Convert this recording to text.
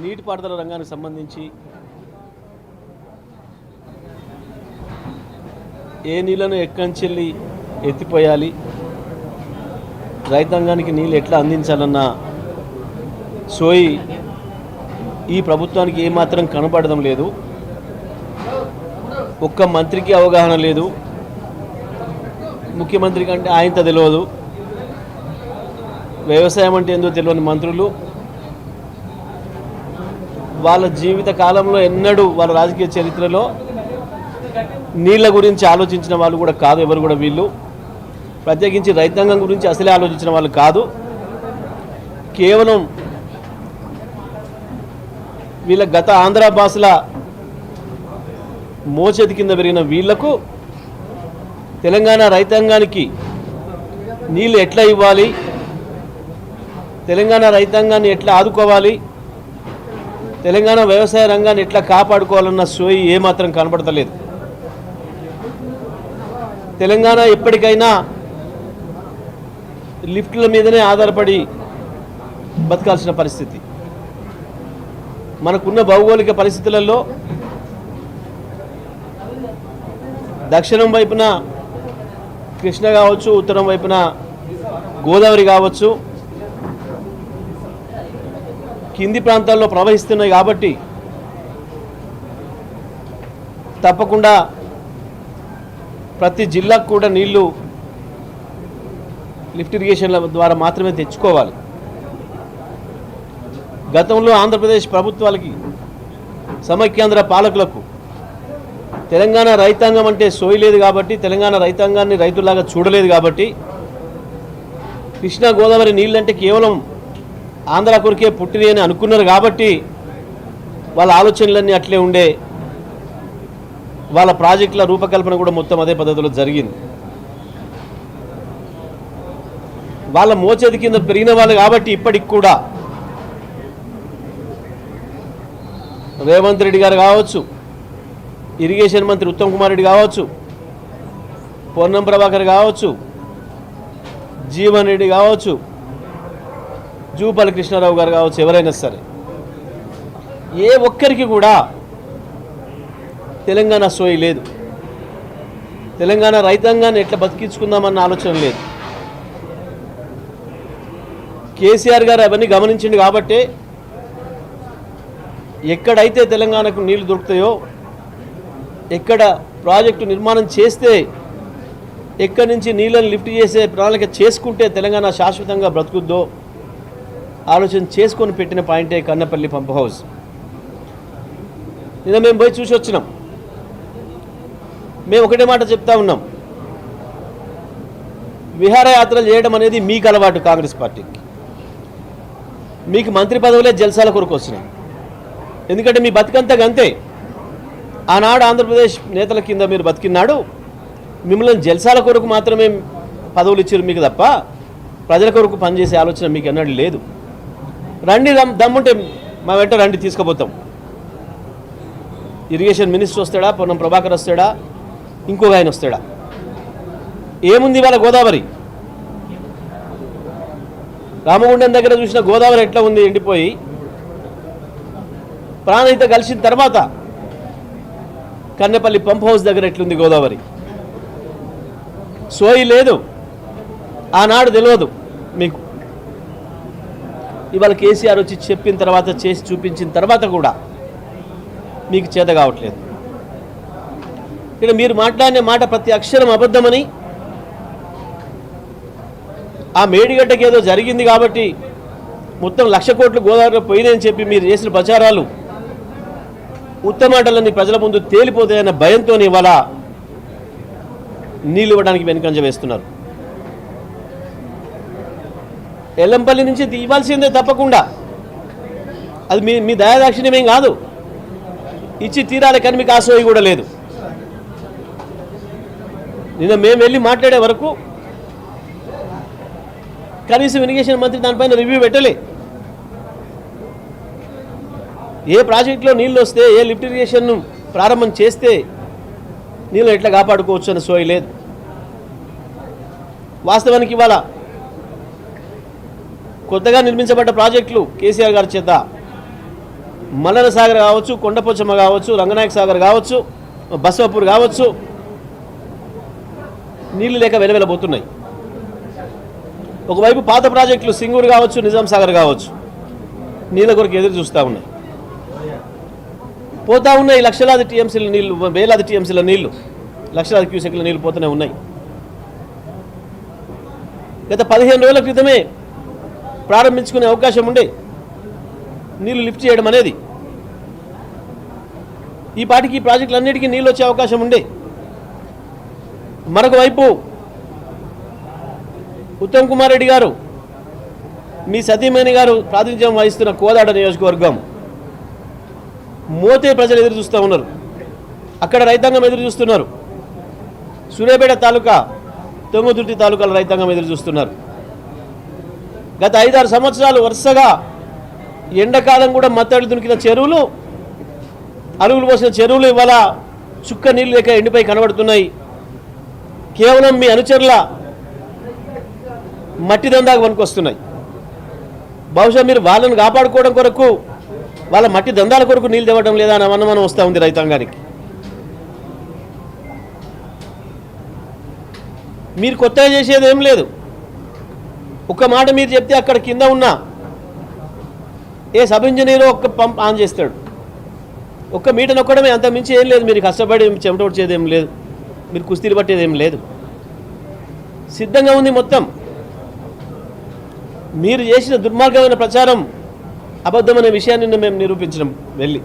నీటిపారుదల రంగానికి సంబంధించి ఏ నీళ్లను ఎక్కంచెల్లి ఎత్తిపోయాలి, రైతాంగానికి నీళ్ళు ఎట్లా అందించాలన్న సోయి ఈ ప్రభుత్వానికి ఏమాత్రం కనపడడం లేదు. ఒక్క మంత్రికి అవగాహన లేదు, ముఖ్యమంత్రి కంటే ఆయనతో తెలియదు, వ్యవసాయం అంటే ఏందో తెలియని మంత్రులు వాళ్ళ జీవిత కాలంలో ఎన్నడూ వాళ్ళ రాజకీయ చరిత్రలో నీళ్ళ గురించి ఆలోచించిన వాళ్ళు కూడా కాదు. ఎవరు కూడా వీళ్ళు ప్రత్యేకించి రైతాంగం గురించి అసలే ఆలోచించిన వాళ్ళు కాదు. కేవలం వీళ్ళ గత ఆంధ్ర భాషల మోచేతి కింద పెరిగిన వీళ్లకు తెలంగాణ రైతాంగానికి నీళ్ళు ఎట్లా ఇవ్వాలి, తెలంగాణ రైతాంగాన్ని ఎట్లా ఆదుకోవాలి, తెలంగాణ వ్యవసాయ రంగాన్ని ఎట్లా కాపాడుకోవాలన్న సోయి ఏమాత్రం కనబడతలేదు. తెలంగాణ ఎప్పటికైనా లిఫ్ట్ల మీదనే ఆధారపడి బతకాల్సిన పరిస్థితి. మనకున్న భౌగోళిక పరిస్థితులలో దక్షిణం వైపున కృష్ణ కావచ్చు, ఉత్తరం వైపున గోదావరి కావచ్చు, కింది ప్రాంతాల్లో ప్రవహిస్తున్నాయి. కాబట్టి తప్పకుండా ప్రతి జిల్లాకు కూడా నీళ్లు లిఫ్ట్ ఇరిగేషన్ల ద్వారా మాత్రమే తెచ్చుకోవాలి. గతంలో ఆంధ్రప్రదేశ్ ప్రభుత్వాలకి, సమైక్యాంధ్ర పాలకులకు తెలంగాణ రైతాంగం అంటే సోయి లేదు కాబట్టి, తెలంగాణ రైతాంగాన్ని రైతులాగా చూడలేదు కాబట్టి, కృష్ణా గోదావరి నీళ్ళంటే కేవలం ఆంధ్ర కొరికే పుట్టినవి అని అనుకున్నారు కాబట్టి వాళ్ళ ఆలోచనలన్నీ అట్లే ఉండే. వాళ్ళ ప్రాజెక్టుల రూపకల్పన కూడా మొత్తం అదే పద్ధతిలో జరిగింది. వాళ్ళ మోచేతి కింద పెరిగిన వాళ్ళు కాబట్టి ఇప్పటికి కూడా రేవంత్ రెడ్డి గారు కావచ్చు, ఇరిగేషన్ మంత్రి ఉత్తమ్ కుమార్ రెడ్డి కావచ్చు, పొన్నం ప్రభాకర్ కావచ్చు, జీవన్ రెడ్డి కావచ్చు, జూపల్లి కృష్ణారావు గారు కావచ్చు, ఎవరైనా సరే ఏ ఒక్కరికి కూడా తెలంగాణ సోయి లేదు. తెలంగాణ రైతాంగాన్ని ఎట్లా బతికించుకుందామన్న ఆలోచన లేదు. కేసీఆర్ గారు అవన్నీ గమనించింది కాబట్టి ఎక్కడైతే తెలంగాణకు నీళ్లు దొరుకుతాయో, ఎక్కడ ప్రాజెక్టు నిర్మాణం చేస్తే, ఎక్కడి నుంచి నీళ్ళని లిఫ్ట్ చేసే ప్రణాళిక చేసుకుంటే తెలంగాణ శాశ్వతంగా బ్రతుకుద్దో ఆలోచన చేసుకొని పెట్టిన పాయింటే కన్నపల్లి పంప్ హౌస్. నిన్న మేము పోయి చూసి వచ్చినాం. మేము ఒకటే మాట చెప్తా ఉన్నాం, విహారయాత్రలు చేయడం అనేది మీకు అలవాటు. కాంగ్రెస్ పార్టీకి మీకు మంత్రి పదవులే జల్సాల కొరకు వచ్చినాయి. ఎందుకంటే మీ బతికంతా గంతే. ఆనాడు ఆంధ్రప్రదేశ్ నేతల కింద మీరు బతికినాడు, మిమ్మల్ని జల్సాల కొరకు మాత్రమే పదవులు ఇచ్చారు మీకు తప్ప ప్రజల కొరకు పనిచేసే ఆలోచన మీకు ఎన్నడూ లేదు. రండి, దమ్ముంటే మా వెంట రండి, తీసుకుపోతాం. ఇరిగేషన్ మినిస్టర్ వస్తాడా, పొన్నం ప్రభాకర్ వస్తాడా, ఇంకొక ఆయన వస్తాడా? ఏముంది వాళ్ళ గోదావరి? రామగుండం దగ్గర చూసిన గోదావరి ఎట్లా ఉంది, ఎండిపోయి. ప్రాణహిత కలిసిన తర్వాత కన్నెపల్లి పంప్ హౌస్ దగ్గర ఎట్లుంది గోదావరి? సోయి లేదు, ఆనాడు తెలియదు మీకు. ఇవాళ కేసీఆర్ వచ్చి చెప్పిన తర్వాత, చేసి చూపించిన తర్వాత కూడా మీకు చేత కావట్లేదు. ఇక్కడ మీరు మాట్లాడిన మాట ప్రతి అక్షరం అబద్ధమని, ఆ మేడిగడ్డకి ఏదో జరిగింది కాబట్టి మొత్తం 1,00,000 కోట్లు గోదావరిలో పోయినాయని చెప్పి మీరు చేసిన ప్రచారాలు ఉత్తమాటలన్నీ ప్రజల ముందు తేలిపోతాయన్న భయంతో ఇవాళ నీళ్ళు ఇవ్వడానికి వెనుకంజ వేస్తున్నారు. ఎల్లంపల్లి నుంచి ఇవ్వాల్సిందే తప్పకుండా. అది మీ దయాదాక్షిణ్యమేం కాదు, ఇచ్చి తీరాలి. కానీ మీకు ఆశోయి కూడా లేదు. నిన్న మేము వెళ్ళి మాట్లాడే వరకు కనీసం ఇరిగేషన్ మంత్రి దానిపైన రివ్యూ పెట్టలే. ఏ ప్రాజెక్టులో నీళ్ళు వస్తే, ఏ లిఫ్ట్ ఇరిగేషన్ను ప్రారంభం చేస్తే నీళ్ళు ఎట్లా కాపాడుకోవచ్చు అని సోయి లేదు. వాస్తవానికి ఇవాళ కొత్తగా నిర్మించబడ్డ ప్రాజెక్టులు కేసీఆర్ గారి చేత మల్లన సాగర్ కావచ్చు, కొండపోచమ్మ కావచ్చు, రంగనాయక సాగర్ కావచ్చు, బసవపూర్ కావచ్చు, నీళ్లు లేక వెలవెలబోతున్నాయి. ఒకవైపు పాత ప్రాజెక్టులు సింగూరు కావచ్చు, నిజాం సాగర్ కావచ్చు, నీళ్ళ కొరకు ఎదురు చూస్తూ ఉన్నాయి. పోతా ఉన్నాయి లక్షలాది టీఎంసీల నీళ్లు, వేలాది టీఎంసీల నీళ్లు, లక్షలాది క్యూసెక్ల నీళ్లు పోతూనే ఉన్నాయి. గత 15 రోజుల క్రితమే ప్రారంభించుకునే అవకాశం ఉండే నీళ్లు లిఫ్ట్ చేయడం అనేది. ఈ పాటికి ప్రాజెక్టులన్నిటికీ నీళ్ళు వచ్చే అవకాశం ఉండే. మరొక వైపు ఉత్తమ్ కుమార్ రెడ్డి గారు, మీ సతీమణి గారు ప్రాతినిధ్యం వహిస్తున్న కోదాడ నియోజకవర్గం మోతే ప్రజలు ఎదురు చూస్తూ ఉన్నారు. అక్కడ రైతాంగం ఎదురు చూస్తున్నారు. సూర్యాపేట తాలూకా, తుంగతుర్తి తాలూకాల రైతాంగం ఎదురు చూస్తున్నారు. గత 5-6 సంవత్సరాలు వరుసగా ఎండాకాలం కూడా మత్తడి దునికిన చెరువులు, అరుగులు పోసిన చెరువులు ఇవాళ చుక్క నీళ్ళు లేక ఎండిపై కనబడుతున్నాయి. కేవలం మీ అనుచరుల మట్టి దందాకు వనుకొస్తున్నాయి. బహుశా మీరు వాళ్ళను కాపాడుకోవడం కొరకు, వాళ్ళ మట్టి దందాల కొరకు నీళ్ళు తేవడం లేదా అని అనుమానం వస్తూ ఉంది రైతాంగానికి. మీరు కొత్తగా చేసేది ఏం లేదు. ఒక్క మాట మీరు చెప్తే అక్కడ కింద ఉన్న ఏ సబ్ ఇంజనీరో ఒక్క పంప్ ఆన్ చేస్తాడు. ఒక్క మీటర్ నొక్కడమే, అంత మించి ఏం లేదు. మీరు కష్టపడి చెమట వచ్చేది ఏం లేదు, మీరు కుస్తీలు పట్టేది ఏం లేదు. సిద్ధంగా ఉంది మొత్తం. మీరు చేసిన దుర్మార్గమైన ప్రచారం అబద్ధమనే విషయాన్ని మేము నిరూపించడం వెళ్ళి